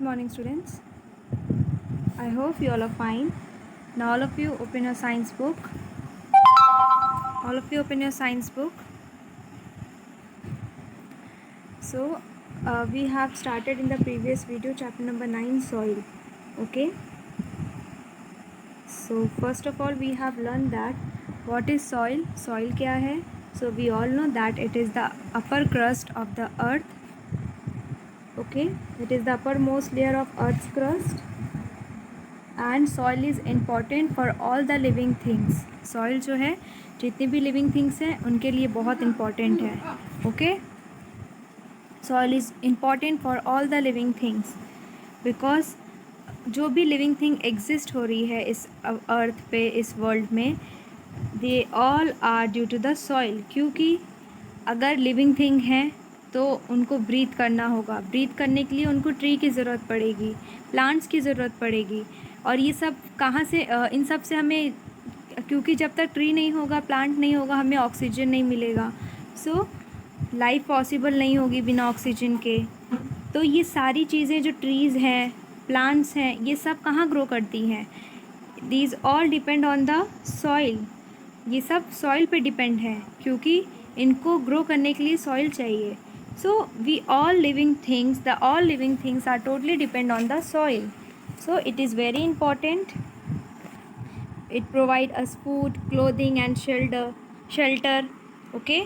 Good morning, students. I hope you all are fine. Now, all of you open your science book. All of you open your science book. So, we have started in the previous video chapter number 9, soil. Okay. So, first of all, we have learned that what is soil? Soil क्या है? So, we all know that it is the upper crust of the earth. Okay. It is the uppermost layer of earth's crust. And soil is important for all the living things. Soil जो है जितनी भी living things हैं उनके लिए बहुत important है. Okay, soil is important for all the living things because जो भी लिविंग थिंग एग्जिस्ट हो रही है इस अर्थ पे, इस वर्ल्ड में, they all are due to the soil. क्योंकि अगर लिविंग थिंग हैं तो उनको ब्रीथ करना होगा. ब्रीथ करने के लिए उनको ट्री की ज़रूरत पड़ेगी, प्लांट्स की ज़रूरत पड़ेगी. और ये सब कहाँ से, इन सब से हमें, क्योंकि जब तक ट्री नहीं होगा, प्लांट नहीं होगा, हमें ऑक्सीजन नहीं मिलेगा. सो लाइफ पॉसिबल नहीं होगी बिना ऑक्सीजन के. तो ये सारी चीज़ें जो ट्रीज़ हैं, प्लांट्स हैं, ये सब कहाँ ग्रो करती हैं? These all depend on the soil. ये सब सॉइल पे डिपेंड है क्योंकि इनको ग्रो करने के लिए सॉइल चाहिए. So we all living things are totally depend on the soil. So it is very important. It provide us food, clothing and shelter. Okay,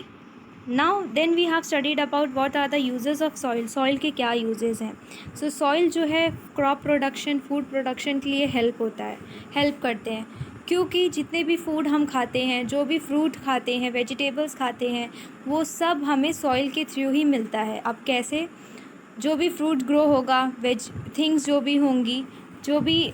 now then we have studied about what are the uses of soil. soil के क्या uses हैं. So soil जो है crop production, food production के लिए help करते हैं. क्योंकि जितने भी फूड हम खाते हैं, जो भी फ्रूट खाते हैं, वेजिटेबल्स खाते हैं, वो सब हमें सॉइल के थ्रू ही मिलता है. अब कैसे? जो भी फ्रूट ग्रो होगा, वेज थिंग्स जो भी होंगी, जो भी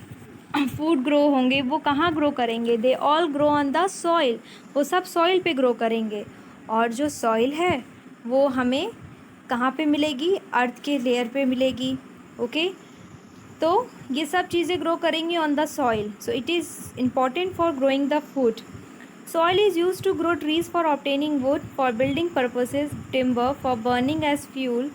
फूड ग्रो होंगे, वो कहाँ ग्रो करेंगे? They all grow on the soil. वो सब सॉइल पे ग्रो करेंगे. और जो सॉइल है वो हमें कहाँ पे मिलेगी? अर्थ के लेयर पे मिलेगी. ओके, तो ये सब चीज़ें ग्रो करेंगी on the soil. So it is important for growing the food. Soil is use to grow trees for obtaining wood, for building purposes, timber, for burning as fuel,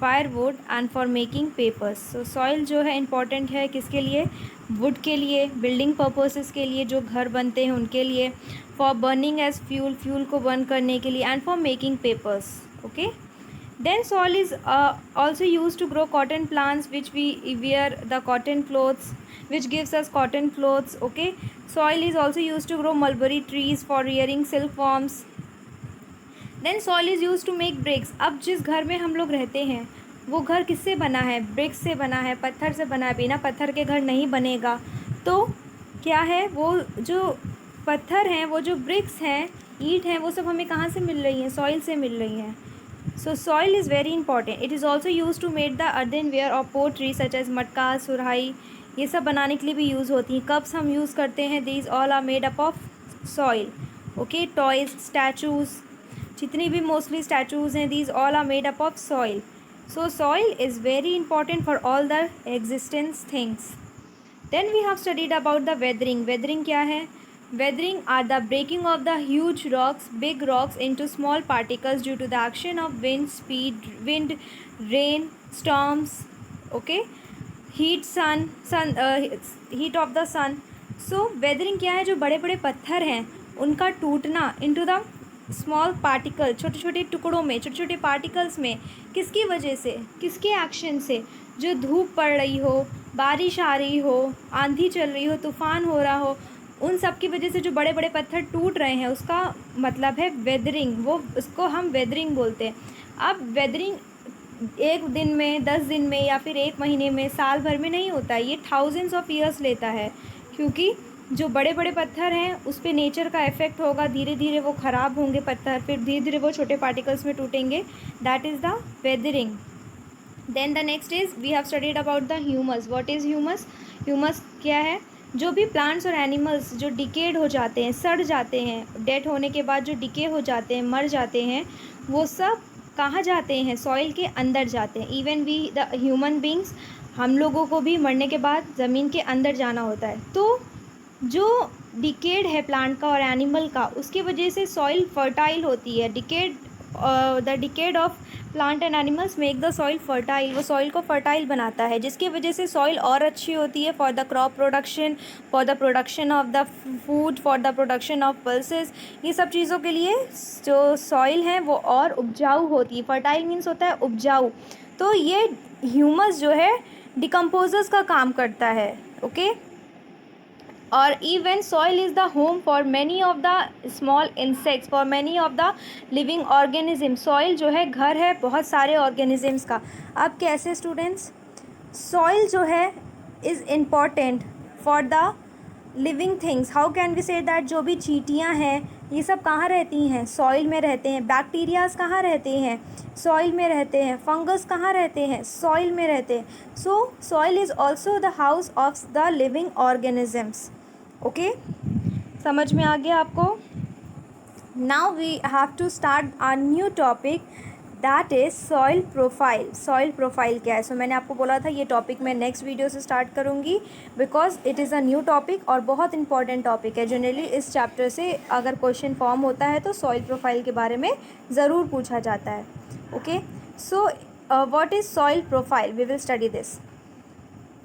firewood and for making papers. So soil जो है important है किसके लिए? Would के लिए, building purposes के लिए, जो घर बनते हैं उनके लिए, for burning as fuel, fuel को बर्न करने के लिए, and for making papers. Okay, then soil is also used to grow cotton plants, which we wear the cotton clothes, which gives us cotton clothes. Okay, soil is also used to grow mulberry trees for rearing silkworms. then soil is used to make bricks. अब जिस घर में हम लोग रहते हैं वो घर किससे बना है? ब्रिक्स से बना है, पत्थर से बना है. बिना पत्थर के घर नहीं बनेगा. तो क्या है, वो जो पत्थर हैं, वो जो ब्रिक्स हैं, ईंट हैं, वो सब हमें कहाँ से मिल रही हैं? सॉइल से मिल रही हैं. So soil is very important. It is also used to make the earthenware of pottery such as मटका, सुराही, ये सब बनाने के लिए भी यूज़ होती हैं. कप्स हम यूज़ करते हैं. These all are made up of soil. Okay, toys, statues, जितनी भी mostly statues हैं, these all are made up of soil. So soil is very important for all the existence things. Then we have studied about the weathering. Weathering क्या है? Weathering are the breaking of the huge rocks, big rocks, into small particles due to the action of wind, rain, storms. Okay, heat heat of the sun. So weathering क्या है? जो बड़े बड़े पत्थर हैं उनका टूटना into the स्मॉल पार्टिकल, छोटे छोटे टुकड़ों में, छोटे छोटे पार्टिकल्स में. किसकी वजह से? किसके एक्शन से? जो धूप पड़ रही हो, बारिश आ रही हो, आंधी चल रही हो, तूफ़ान हो रहा हो, उन सब की वजह से जो बड़े बड़े पत्थर टूट रहे हैं, उसका मतलब है वेदरिंग. वो उसको हम वेदरिंग बोलते हैं. अब वेदरिंग एक दिन में, 10 दिन में, या फिर एक महीने में, साल भर में नहीं होता. ये थाउजेंड्स ऑफ ईयर्स लेता है. क्योंकि जो बड़े बड़े पत्थर हैं उस पर नेचर का इफ़ेक्ट होगा. धीरे धीरे वो ख़राब होंगे पत्थर, फिर धीरे धीरे वो छोटे पार्टिकल्स में टूटेंगे. That is the weathering. Then the next is we have studied about the humus. What is humus? Humus क्या है? जो भी प्लांट्स और एनिमल्स जो डिकेड हो जाते हैं, सड़ जाते हैं, डेड होने के बाद जो डिके हो जाते हैं, मर जाते हैं, वो सब कहाँ जाते हैं? सॉइल के अंदर जाते हैं. Even we the human beings, हम लोगों को भी मरने के बाद ज़मीन के अंदर जाना होता है. तो जो डिकेड है प्लांट का और एनिमल का, उसकी वजह से सॉइल फर्टाइल होती है. Decade the decade of plant and animals make the soil fertile, वो सॉइल को फर्टाइल बनाता है, जिसकी वजह से सॉइल और अच्छी होती है for the crop production, for the production of the food, for the production of pulses. ये सब चीज़ों के लिए जो सॉइल है वो और उपजाऊ होती है। फर्टाइल मीन्स होता है उपजाऊ। तो ये ह्यूमस जो है डिकम्पोजर्स का काम करता है। ओके, और even soil is the home for many of the small insects, for many of the living organism. Soil जो है घर है बहुत सारे ऑर्गेनिजम्स का। अब कैसे स्टूडेंट्स, सॉइल जो है is important for the living things. How can we say that, जो भी चींटियाँ हैं ये सब कहाँ रहती हैं, सॉइल में रहते हैं। बैक्टीरियाज कहाँ रहते हैं, सॉइल में रहते हैं। फंगस कहाँ रहते हैं, सॉइल में रहते हैं। So soil is also the house of the living organisms. Okay, समझ में आ गया आपको। Now we have to start a new topic, that is soil profile. Soil profile क्या है? सो मैंने आपको बोला था ये टॉपिक मैं नेक्स्ट वीडियो से स्टार्ट करूँगी, because it is a new topic और बहुत इंपॉर्टेंट टॉपिक है। जनरली इस चैप्टर से अगर क्वेश्चन फॉर्म होता है तो सॉइल प्रोफाइल के बारे में ज़रूर पूछा जाता है। Okay, so what is soil profile, we will study this.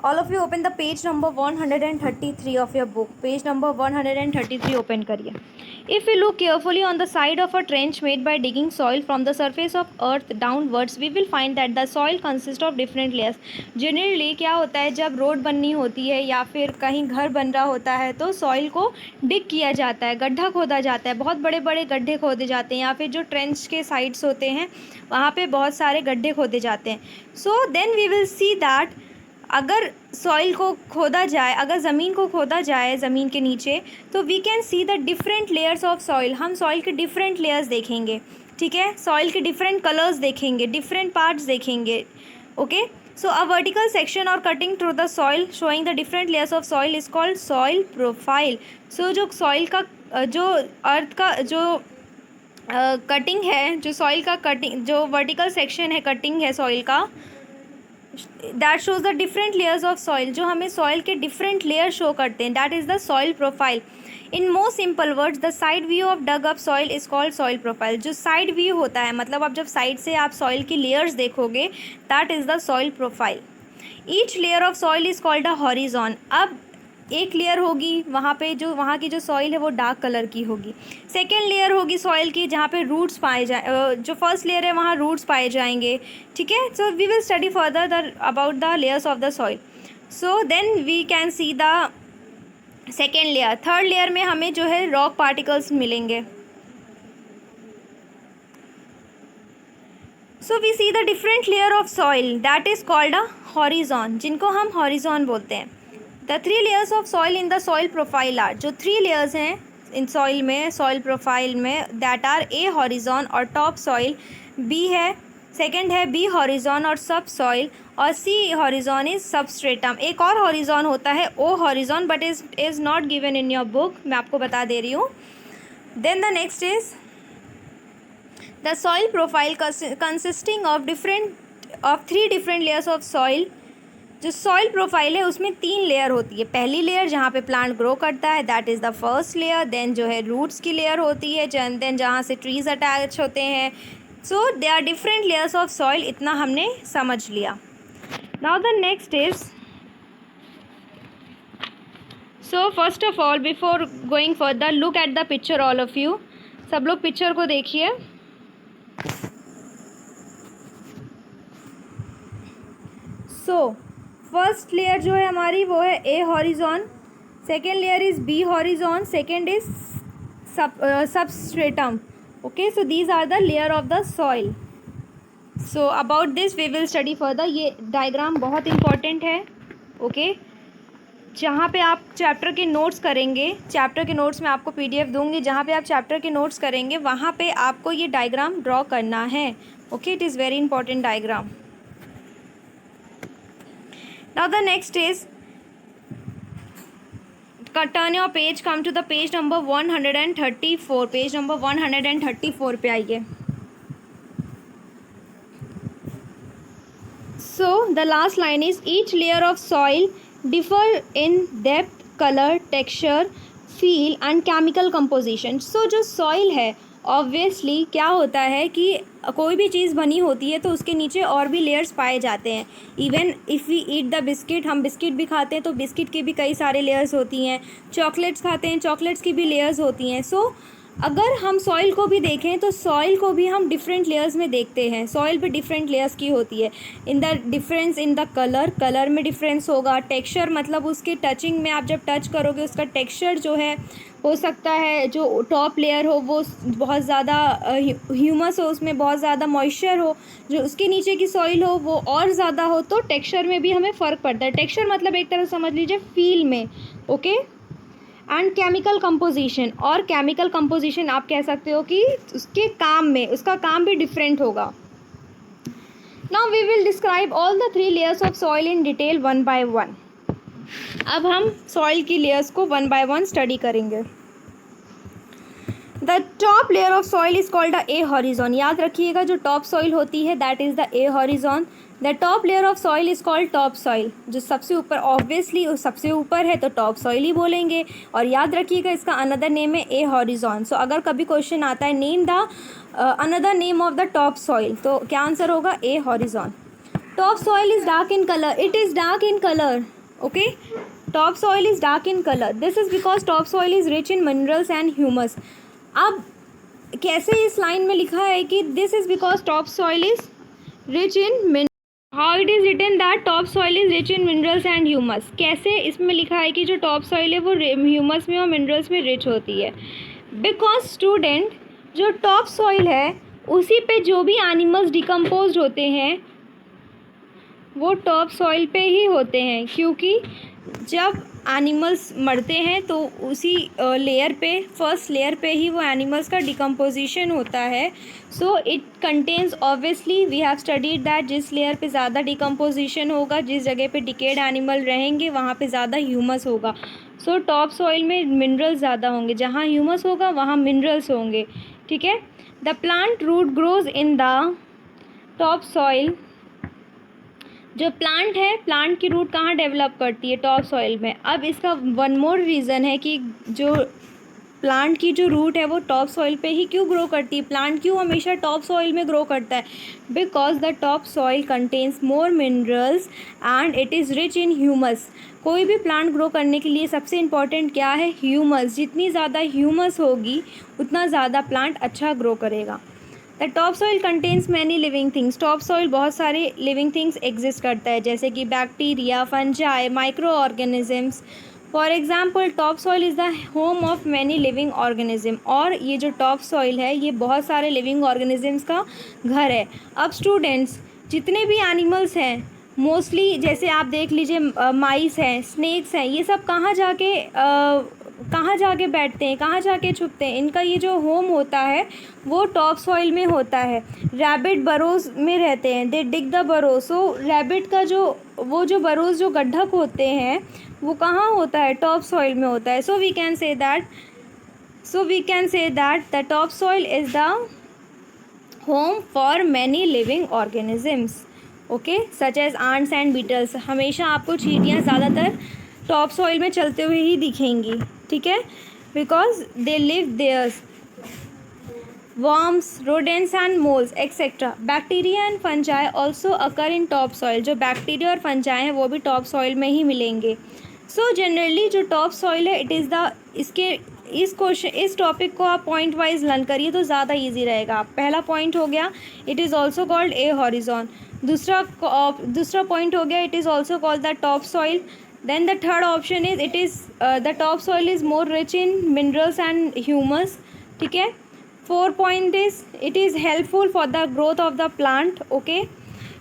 All of you open the page number 133 of your book. Page number 133 open करिए. If we look carefully on the side of a trench made by digging soil from the surface of earth downwards, we will find that the soil consists of different layers. Generally क्या होता है, जब road बननी होती है या फिर कहीं घर बन रहा होता है तो सॉइल को डिग किया जाता है, गड्ढा खोदा जाता है, बहुत बड़े बड़े गड्ढे खोदे जाते हैं, या फिर जो ट्रेंच के साइड्स होते हैं वहाँ पे बहुत सारे गड्ढे खोदे जाते हैं. So then we will see that अगर सॉइल को खोदा जाए, अगर ज़मीन को खोदा जाए ज़मीन के नीचे, तो we can see the different layers of soil. हम सॉइल के डिफरेंट लेयर्स देखेंगे, ठीक है, सॉइल के डिफरेंट कलर्स देखेंगे, डिफरेंट पार्ट्स देखेंगे. Okay, so a vertical section और cutting through the soil showing the different layers of soil is called soil profile. So जो सॉइल का जो अर्थ का जो कटिंग है, जो सॉइल का कटिंग, जो वर्टिकल सेक्शन है, कटिंग है सॉइल का, that shows the different layers of soil, जो हमें सॉइल के डिफरेंट लेयर शो करते हैं, that is the soil profile. In most simple words, the side view of dug up soil is called soil profile. जो side view होता है, मतलब अब जब साइड से आप सॉइल की लेयर्स देखोगे, that is the soil profile. Each layer of soil is called a horizon. अब एक लेयर होगी वहाँ पे, जो वहाँ की जो सॉइल है वो डार्क कलर की होगी. सेकेंड लेयर होगी सॉइल की जहाँ पे रूट्स पाए जाए, जो फर्स्ट लेयर है वहाँ रूट्स पाए जाएंगे, ठीक है. So we will study further the about the layers of the soil. So then we can see the second layer. Third layer में हमें जो है रॉक पार्टिकल्स मिलेंगे. So we see the different layer of soil, that is called a horizon, जिनको हम horizon बोलते हैं. The 3 layers of soil in the soil profile are, जो 3 layers हैं इन सॉइल में, सॉइल प्रोफाइल में, दैट आर ए हॉरिजॉन और top soil, B है, सेकंड है बी हॉरिजॉन और सब सॉइल, और सी हॉरिजॉन इज सबस्ट्रेटम. एक और हॉरिजॉन होता है O horizon, but is not given in your book, मैं आपको बता दे रही हूँ. Then the next is the soil profile consisting of 3 different layers of soil. जो सॉइल प्रोफाइल है उसमें 3 लेयर होती है. पहली लेयर जहाँ पे प्लांट ग्रो करता है, that is the first layer. Then जो है रूट्स की लेयर होती है, देन जहाँ से ट्रीज अटैच होते हैं. So they are different layers of soil. इतना हमने समझ लिया. Now the next is, so first of all before going further, look at the picture all of you. सब लोग पिक्चर को देखिए. सो फर्स्ट लेयर जो है हमारी वो है A horizon, second layer is B horizon, second is substratum. Okay, so these are the layer of the soil. So about this we will study further. ये डायग्राम बहुत important है. Okay, जहाँ पे आप चैप्टर के नोट्स करेंगे, chapter के notes में आपको पीडीएफ दूंगी, जहाँ पे आप चैप्टर के नोट्स करेंगे वहाँ पे आपको ये डायग्राम ड्रॉ करना है. Okay, it is very important diagram. Now the next is, turn your page, come to the page number 134. Page number 134 पे आइए. So the last line is, each layer of soil differ in depth, color, texture, feel and chemical composition. So जो soil है obviously क्या होता है कि कोई भी चीज़ बनी होती है तो उसके नीचे और भी लेयर्स पाए जाते हैं। Even if we eat the biscuit, हम बिस्किट भी खाते हैं तो बिस्किट की भी कई सारे लेयर्स होती हैं। चॉकलेट्स खाते हैं, चॉकलेट्स की भी लेयर्स होती हैं। सो अगर हम सॉइल को भी देखें तो सॉइल को भी हम डिफरेंट लेयर्स में देखते हैं। सॉइल भी डिफरेंट लेयर्स की होती है। In the difference in the colour, colour में डिफरेंस होगा। टेक्सचर मतलब उसके टचिंग में आप जब टच करोगे उसका टेक्सचर जो है हो सकता है जो टॉप लेयर हो वो बहुत ज़्यादा ह्यूमस हो, उसमें बहुत ज़्यादा मॉइस्चर हो, जो उसके नीचे की सॉइल हो वो और ज़्यादा हो, तो टेक्सचर में भी हमें फ़र्क पड़ता है। टेक्सचर मतलब एक तरह समझ लीजिए फील में। ओके, एंड केमिकल कंपोजिशन, और केमिकल कंपोजिशन आप कह सकते हो कि उसके काम में, उसका काम भी डिफरेंट होगा। Now we will describe all the 3 layers of soil in detail one by one. अब हम सॉइल की लेयर्स को वन बाय वन स्टडी करेंगे। The top layer of soil is called the A horizon. याद रखिएगा जो top soil होती है that is the A horizon. The top layer of soil is called top soil. जो सबसे ऊपर, ऑब्वियसली सबसे ऊपर है तो टॉप सॉइल ही बोलेंगे। और याद रखिएगा इसका अनदर नेम है ए हॉरिजॉन। सो अगर कभी क्वेश्चन आता है name the another name of the top soil, तो क्या आंसर होगा? A horizon. Top soil is dark in colour, it is dark in colour. Okay, top soil is dark in colour, this is because top soil is rich in minerals and humus. अब कैसे इस line में लिखा है कि this is because top soil is rich in, how it is written that top soil is rich in minerals and humus. कैसे इसमें लिखा है कि जो टॉप सॉइल है वो ह्यूमस में और मिनरल्स में रिच होती है? बिकॉज स्टूडेंट, जो टॉप सॉइल है उसी पे जो भी एनिमल्स डिकम्पोज होते हैं वो टॉप सॉइल पे ही होते हैं, क्योंकि जब एनिमल्स मरते हैं तो उसी लेयर पे, फर्स्ट लेयर पे ही वो एनिमल्स का डिकम्पोजिशन होता है। So it contains, obviously we have studied that जिस लेयर पे ज़्यादा डिकम्पोजिशन होगा, जिस जगह पे डिकेड एनिमल रहेंगे वहाँ पे ज़्यादा ह्यूमस होगा। सो टॉप सॉइल में मिनरल्स ज़्यादा होंगे, जहाँ ह्यूमस होगा वहाँ मिनरल्स होंगे। ठीक है। The plant root grows in the top soil. जो प्लांट है, प्लांट की रूट कहाँ डेवलप करती है? टॉप सॉइल में। अब इसका वन मोर रीज़न है कि जो प्लांट की जो रूट है वो टॉप सॉइल पे ही क्यों ग्रो करती है? प्लांट क्यों हमेशा टॉप सॉइल में ग्रो करता है? Because the top soil contains more minerals and it is rich in humus. कोई भी प्लांट ग्रो करने के लिए सबसे इम्पॉर्टेंट क्या है? ह्यूमस। जितनी ज़्यादा ह्यूमस होगी उतना ज़्यादा प्लांट अच्छा ग्रो करेगा। The top soil contains many living things. Top soil बहुत सारे लिविंग थिंग्स एग्जिस्ट करता है, जैसे कि bacteria, fungi, micro organisms. For example top soil is the home of many living organism. और ये जो टॉप सॉइल है ये बहुत सारे लिविंग ऑर्गेनिजम्स का घर है। अब स्टूडेंट्स, जितने भी एनिमल्स हैं मोस्टली, जैसे आप देख लीजिए माइस हैं, स्नेक्स हैं, ये सब कहाँ जाके बैठते हैं, कहाँ जाके छुपते हैं? इनका ये जो होम होता है वो टॉप सॉइल में होता है। रैबिट बरोज में रहते हैं, दे डिग द बरोज। सो रैबिट का जो बरोज, जो गड्ढा खोदते हैं वो कहाँ होता है? टॉप सॉइल में होता है। So we can say that the top soil is the home for many living organisms. Okay, such as ants and beetles. हमेशा आपको चींटियाँ ज़्यादातर टॉप सॉइल में चलते हुए ही दिखेंगी। ठीक है, because they live there. worms, rodents and moles etc. Bacteria and fungi also occur in top soil. जो बैक्टीरिया और फंजाई हैं वो भी टॉप सॉइल में ही मिलेंगे। सो जनरली जो टॉप सॉइल है इट इज़ द, इस टॉपिक को आप पॉइंट वाइज लर्न करिए तो ज़्यादा इजी रहेगा। पहला पॉइंट हो गया it is also called a horizon. दूसरा पॉइंट हो गया it is also called the top soil. Then the third option is it is the top soil is more rich in minerals and humus. ठीक है। 4 point is it is helpful for the growth of the plant. Okay,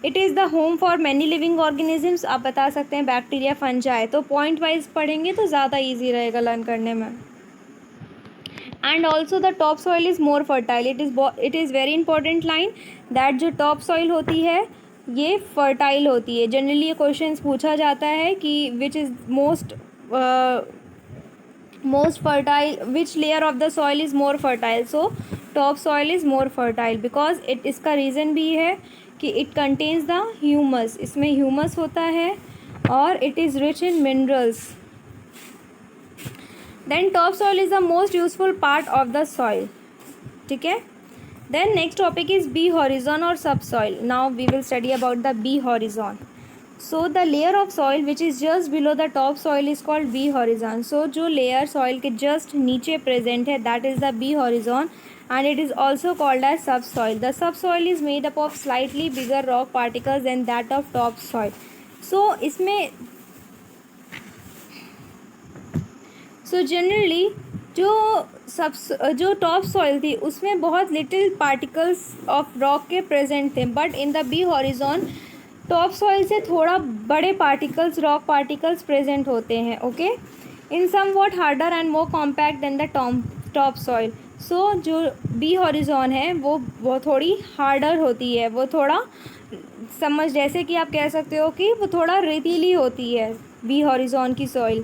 it is the home for many living organisms. आप बता सकते हैं bacteria, fungi. तो point wise पढ़ेंगे तो ज़्यादा इजी रहेगा लर्न करने में। And also the top soil is more fertile. It is very important line that जो टॉप सॉइल होती है ये फर्टाइल होती है। जनरली ये क्वेश्चन पूछा जाता है कि which is most fertile, which layer of the soil is more fertile? So top soil is more fertile because इसका रीज़न भी है कि इट कंटेन्स द ह्यूमस। इसमें ह्यूमस होता है और it is rich in minerals. Then top soil is the most useful part of the soil. ठीक है। Then next topic is B horizon और sub soil. Now we will study about the B horizon. So the layer of soil which is just below the top soil is called B horizon. So जो layer soil के just नीचे present है that is the B horizon and it is also called as subsoil. The subsoil is made up of slightly bigger rock particles than that of topsoil. So इसमें generally जो top soil थी उसमें बहुत little particles of rock के present थे, but in the B horizon top soil से थोड़ा बड़े पार्टिकल्स, रॉक पार्टिकल्स प्रेजेंट होते हैं। Okay, in somewhat harder and more compact than the top soil. So जो बी हॉरिजॉन है वो थोड़ी हार्डर होती है, वो थोड़ा समझ, जैसे कि आप कह सकते हो कि वो थोड़ा रेतीली होती है बी हॉरिजॉन की सॉइल।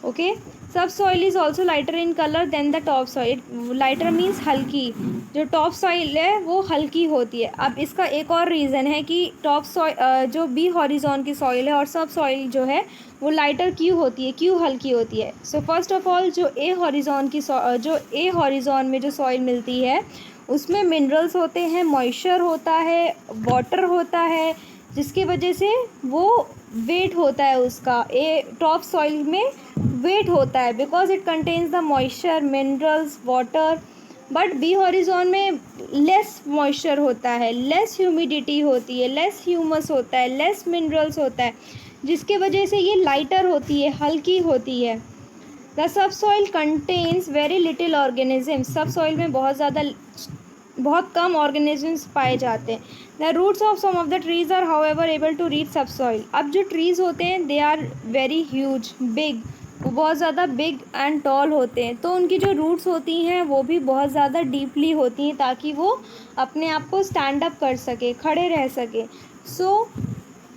Okay, sub soil is also lighter in colour than the top soil. Lighter means हल्की, जो टॉप सॉइल है वो हल्की होती है। अब इसका एक और रीज़न है कि टॉप सॉइल जो बी हॉरिजॉन की सॉइल है और सब सॉइल जो है वो लाइटर क्यों होती है, क्यों हल्की होती है। सो फर्स्ट ऑफ ऑल जो ए हॉरिजॉन में जो सॉइल मिलती है उसमें मिनरल्स होते हैं, मॉइस्चर होता है, वाटर होता है, जिसकी वजह से वो वेट होता है उसका। टॉप सॉइल में वेट होता है because it contains the moisture, minerals, water. But B horizon में लेस मॉइस्चर होता है, लेस ह्यूमिडिटी होती है, लेस ह्यूमस होता है, लेस मिनरल्स होता है, जिसके वजह से ये लाइटर होती है, हल्की होती है। द सब soil contains very little organism. Sub soil में बहुत कम ऑर्गेनिजम्स पाए जाते हैं। The roots of some of the trees are however able to reach sub soil. अब जो ट्रीज़ होते हैं they are very huge, big, वो बहुत ज़्यादा बिग एंड टॉल होते हैं, तो उनकी जो रूट्स होती हैं वो भी बहुत ज़्यादा डीपली होती हैं ताकि वो अपने आप को स्टैंड अप कर सके, खड़े रह सके।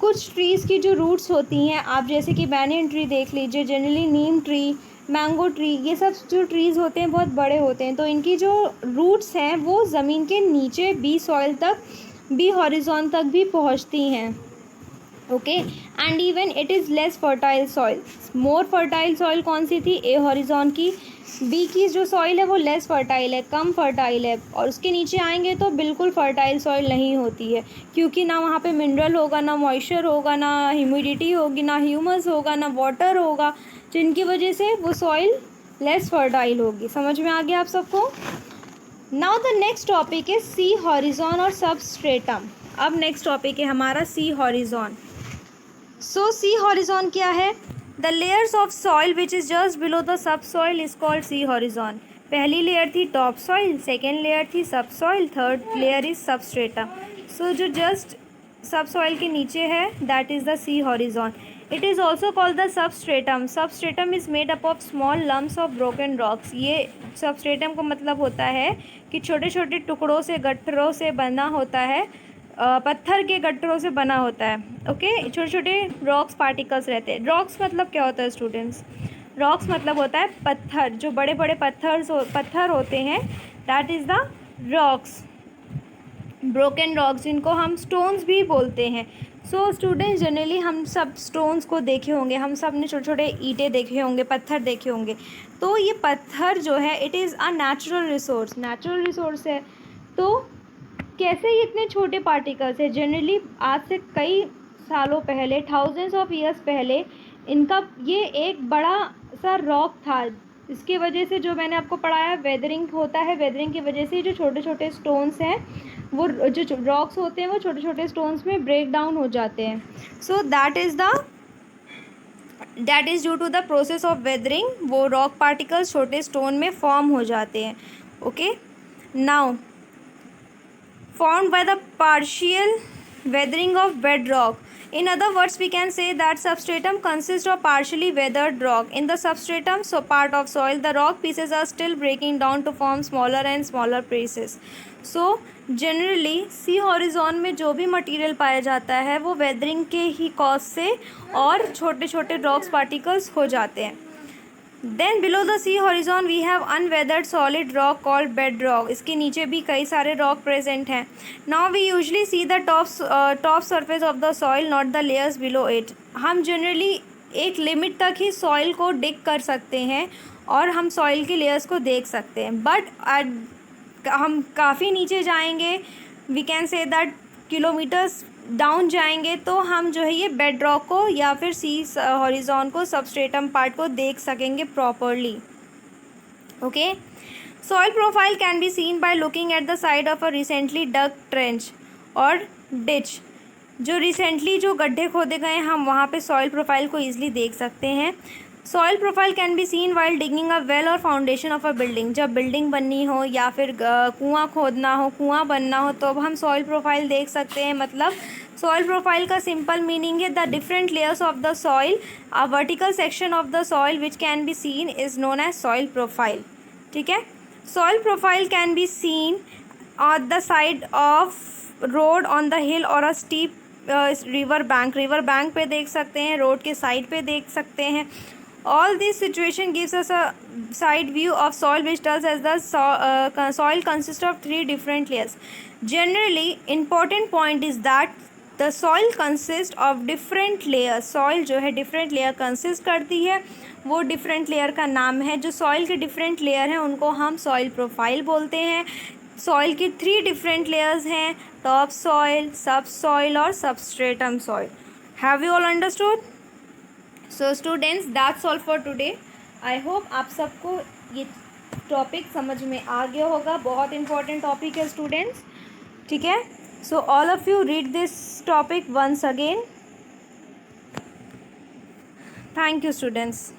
कुछ ट्रीज़ की जो रूट्स होती हैं, आप जैसे कि बैनियन ट्री देख लीजिए, जनरली नीम ट्री, मैंगो ट्री, ये सब जो ट्रीज़ होते हैं बहुत बड़े होते हैं, तो इनकी जो रूट्स हैं वो ज़मीन के नीचे बी सॉइल तक, बी हॉरिजॉन तक भी पहुंचती हैं। Okay, and even it is less fertile soil. More fertile soil कौन सी थी, ए हॉरिजॉन की। बी की जो सॉइल है वो लेस फर्टाइल है, कम फर्टाइल है, और उसके नीचे आएंगे तो बिल्कुल फर्टाइल सॉइल नहीं होती है, क्योंकि ना वहाँ पे मिनरल होगा, ना मॉइस्चर होगा, ना ह्यूमिडिटी होगी, ना ह्यूमस होगा, ना वाटर होगा, जिनकी वजह से वो सॉइल लेस फर्टाइल होगी। समझ में आ गया आप सबको। Now the next topic is C horizon और सबस्ट्रेटम। अब नेक्स्ट टॉपिक है हमारा C horizon. So C horizon क्या है, the layers of soil which is just below the सब soil is called C horizon. पहली लेयर थी टॉप सॉइल, सेकेंड लेयर थी subsoil, third layer is substratum. So जो just subsoil के नीचे है that is the C horizon. It is also called the substratum. Substratum is made up of small lumps of broken rocks. ये substratum का मतलब होता है कि छोटे छोटे टुकड़ों से, गट्ठरों से बना होता है, पत्थर के गट्ठरों से बना होता है। ओके, छोटे छोटे रॉक्स पार्टिकल्स रहते हैं। रॉक्स मतलब क्या होता है स्टूडेंट्स, रॉक्स मतलब होता है पत्थर, जो बड़े बड़े पत्थर होते हैं that is the rocks. Broken rocks जिनको हम स्टोन्स भी बोलते हैं। सो स्टूडेंट्स जनरली हम सब स्टोन्स को देखे होंगे, हम सब ने छोटे छोटे ईंटें देखे होंगे, पत्थर देखे होंगे। तो ये पत्थर जो है it is a natural resource है। तो कैसे ये इतने छोटे पार्टिकल्स है, जनरली आज से कई सालों पहले, थाउजेंड्स ऑफ ईयर्स पहले, इनका ये एक बड़ा सा रॉक था। इसकी वजह से जो मैंने आपको पढ़ाया वेदरिंग होता है, वेदरिंग की वजह से जो छोटे छोटे स्टोन्स हैं वो, जो रॉक्स होते हैं वो छोटे छोटे स्टोन्स में ब्रेक डाउन हो जाते हैं। So that is due to the process of weathering, वो रॉक पार्टिकल्स छोटे स्टोन में फॉर्म हो जाते हैं। Okay, now formed by the partial weathering of bedrock. In other words, we can say that substratum consists of partially weathered rock. In the substratum part of soil, the rock pieces are still breaking down to form smaller and smaller pieces. So generally C horizon में जो भी material पाया जाता है वो weathering के ही cause से और छोटे छोटे रॉक्स पार्टिकल्स हो जाते हैं। Then below the C horizon we have unweathered solid rock called bedrock. इसके नीचे भी कई सारे रॉक प्रेजेंट हैं। Now we usually see the top surface of the soil, not the layers below it. हम जनरली एक limit तक ही सॉइल को डिग कर सकते हैं और हम सॉइल की लेयर्स को देख सकते हैं, बट हम काफ़ी नीचे जाएंगे, we can say that kilometres down जाएंगे, तो हम जो है ये बेड रॉक को या फिर सी हॉरिजॉन को, सबस्ट्रेटम पार्ट को देख सकेंगे properly. Okay, soil profile can be seen by looking at the side of a recently dug trench और डिच। जो रिसेंटली जो गड्ढे खोदे गए हैं, हम वहाँ पे सॉइल प्रोफाइल को ईजिली देख सकते हैं। Soil profile can be scene while digging a well और फाउंडेशन ऑफ अ बिल्डिंग। जब बिल्डिंग बननी हो या फिर कुआं खोदना हो, कुआं बनना हो, तो अब हम सॉइल प्रोफाइल देख सकते हैं। मतलब सॉइल प्रोफाइल का सिंपल मीनिंग है the different layers of the soil, a vertical section of the soil which can be seen is known as soil profile. ठीक है, soil profile can be seen on the side of road, on the hill और a steep river bank. River bank पे देख सकते हैं, road के side पे देख सकते हैं। All this situation gives us a side view of soil which tells us the soil consists of 3 different layers. Generally, important point is that the soil consists of different layers. Soil जो है different layer consist करती है, वो different layer का नाम है। जो soil के different layer हैं उनको हम soil profile बोलते हैं। soil की 3 different layers हैं, top soil, subsoil और substratum soil. Have you all understood? So students, that's all for today. I hope आप सबको ये टॉपिक समझ में आ गया होगा। बहुत इंपॉर्टेंट टॉपिक है स्टूडेंट्स। ठीक है, so all of you read this topic once again. Thank you students.